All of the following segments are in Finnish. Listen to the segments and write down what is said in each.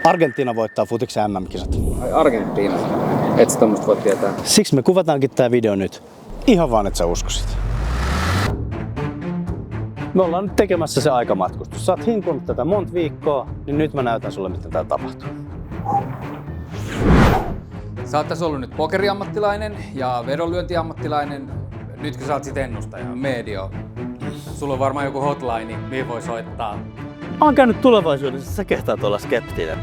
Argentiina voittaa futiksen MM-kisat. Ai Argentiina? Et sä tommoista voi tietää. Siksi me kuvataankin tää video nyt. Ihan vaan, et sä uskoisit. Me ollaan nyt tekemässä se aikamatkustus. Sä oot hinkunut tätä monta viikkoa, niin nyt mä näytän sulle, miten tää tapahtuu. Sä oot tässä ollut nyt pokeriammattilainen ja vedonlyöntiammattilainen. Nytkö sä oot sit ennustaja, medio. Sulla on varmaan joku hotline, mihin voi soittaa. Mä oon käynyt tulevaisuudessa, sä kehtaat olla skeptinen.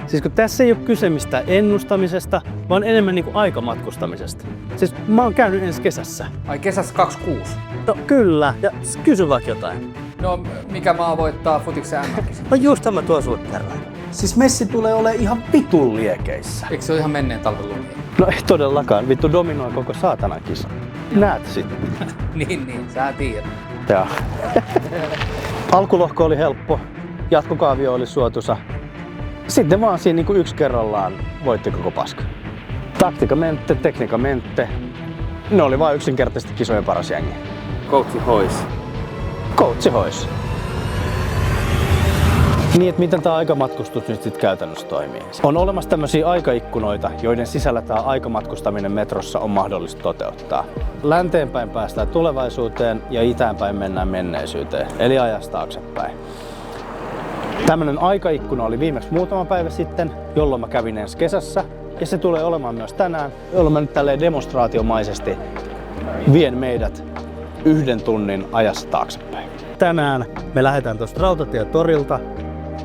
Siis kun tässä ei ole kyse mistään ennustamisesta, vaan enemmän niinku aikamatkustamisesta. Siis mä oon käynyt ensi kesässä. Ai kesässä 26. No kyllä, ja kysy vaikka jotain. No mikä maa voittaa futiksen MM-kisat? No just mä tuon sulle kerran. Siis messi tulee olemaan ihan vitun liekeissä. Eikö se ole ihan menneen talven lumia? No ei todellakaan, vittu dominoi koko saatanan kisa. Näet sitten. niin, sä tiedät. Joo. Alkulohko oli helppo, jatkokaavio oli suotuisa. Sitten vaan siinä niinku yksi kerrallaan voitti koko paska. Taktikamentte, teknikamentte. Ne oli vaan yksinkertaisesti kisojen paras jengi. Coachi hois. Coachi hois. Niin, että miten tämä aikamatkustus nyt sitten käytännössä toimii? On olemassa tämmöisiä aikaikkunoita, joiden sisällä tämä aikamatkustaminen metrossa on mahdollista toteuttaa. Länteenpäin päästään tulevaisuuteen ja itäänpäin mennään menneisyyteen, eli ajasta taaksepäin. Tämmöinen aikaikkuna oli viimeksi muutama päivä sitten, jolloin mä kävin ensi kesässä, ja se tulee olemaan myös tänään, jolloin mä nyt tälleen demonstraatiomaisesti vien meidät 1 tunnin ajassa taaksepäin. Tänään me lähdetään tuosta Rautatietorilta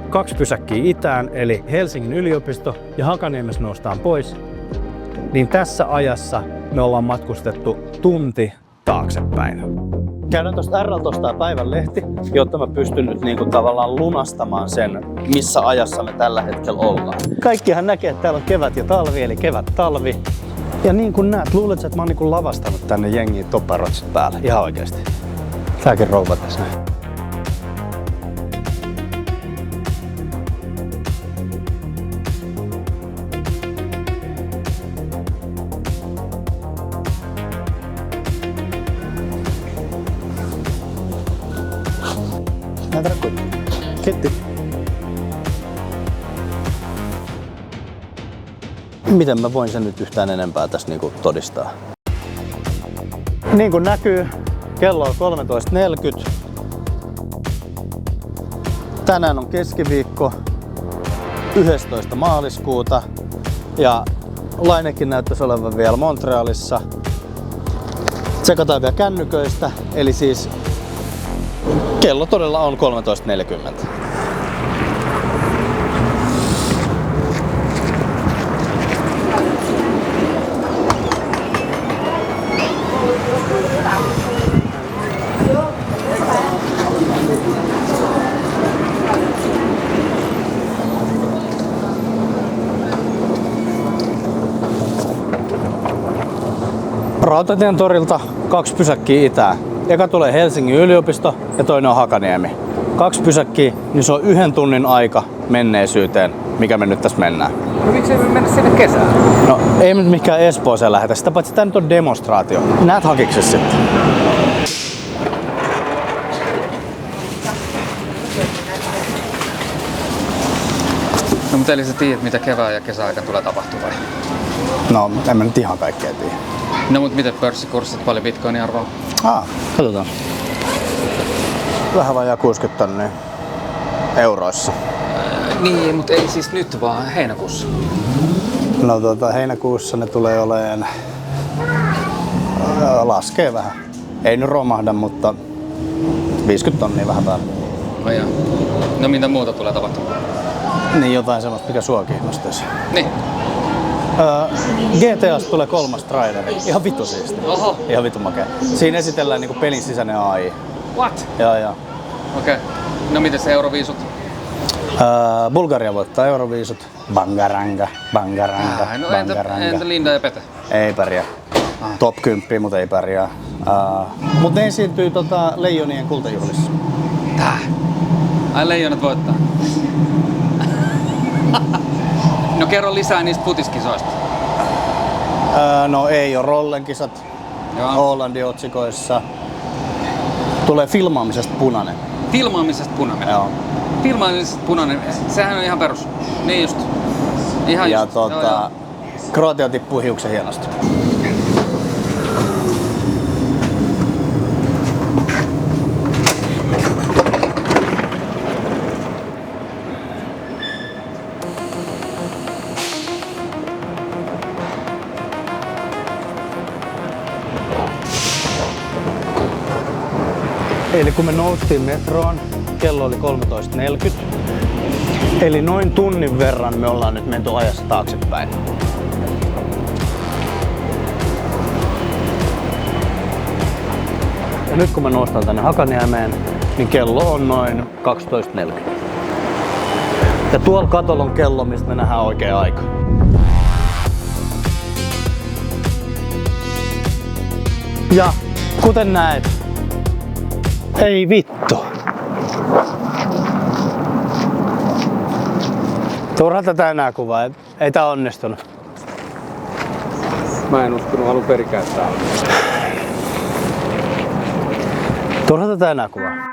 2 pysäkkiä itään, eli Helsingin yliopisto ja Hakaniemessä noustaan pois. Niin tässä ajassa me ollaan matkustettu tunti taaksepäin. Käydään tuosta RL:ltä ostaa päivän lehti, jotta mä pystyn nyt niinku tavallaan lunastamaan sen, missä ajassa me tällä hetkellä ollaan. Kaikkihan näkee, että täällä on kevät ja talvi, eli kevät-talvi. Ja niin kuin näet, luulet, että mä oon niinku lavastanut tänne jengiin topparotsit päälle. Ihan oikeesti. Tääkin rouva tässä näin. Näitä rakkuja. Kiitti. Miten mä voin sen nyt yhtään enempää tässä niinku todistaa? Niin kuin näkyy, kello on 13.40. Tänään on keskiviikko 11. maaliskuuta ja Lainekin näyttäisi olevan vielä Montrealissa. Tsekataan vielä kännyköistä, eli siis kello todella on 13.40. Rautatien torilta 2 pysäkkiä itään. Eka tulee Helsingin yliopisto ja toinen on Hakaniemi. 2 pysäkkiä, niin se on 1 tunnin aika menneisyyteen, mikä me nyt tässä mennään. No miksi me mennä sinne kesään? No ei me nyt mikään Espooseen lähetä, sitä paitsi tää nyt on demonstraatio. Näet hakiksessa sitten. No mutta eli sä tiedät, mitä kevään ja kesäaikaan tulee tapahtumaan? No en mä nyt ihan kaikkea tiedä. No mut miten pörssikurssit, paljon bitcoinin arvoa? Katsotaan. Vähän vajaa 60 tonnia euroissa. Niin, mutta ei siis nyt vaan heinäkuussa. No heinäkuussa ne tulee oleen... laskee vähän. Ei nyt romahda, mutta 50 tonnia vähän päällä. No joo. No mitä muuta tulee tapahtumaan? Niin jotain semmoista, mikä sua kiinnostaisi. Niin. GTA:sta tulee 3. traileri. Ihan vittu siisti. Oho. Ihan vittu makea. Siinä esitellään niinku pelin sisäinen AI. What? Joo. Okei. No mites Euroviisut? Bulgaria voittaa Euroviisut. Bangaranga. No entä Linda ja Pete? Ei pärjää. Top 10, mutta ei pärjää. Mutta ne esiintyy Leijonien kultajuhlissa. Tää? Ai Leijonat voittaa. No kerro lisää niistä futiskisoista. No ei ole rollenkisat. Hollandin otsikoissa. Tulee filmaamisesta punainen. Filmaamisesta punainen. Joo. Filmaamisesta punainen, sehän on ihan perus. Niin just. Ihan Ja just. Joo. Kroatia tippuu hiuksen hienosti. Eli kun me noustiin metroon, kello oli 13.40. Eli noin tunnin verran me ollaan nyt menty ajassa taaksepäin. Ja nyt kun mä noustaan tänne Hakaniemeen, niin kello on noin 12.40. Ja tuolla katolla on kello, mistä me nähdään oikea aika. Ja kuten näet, ei vittu. Turha tätä enää kuvaa, ei tää onnistunut. Mä en uskonut alun perikään, että tää on. Turha tätä enää kuvaa.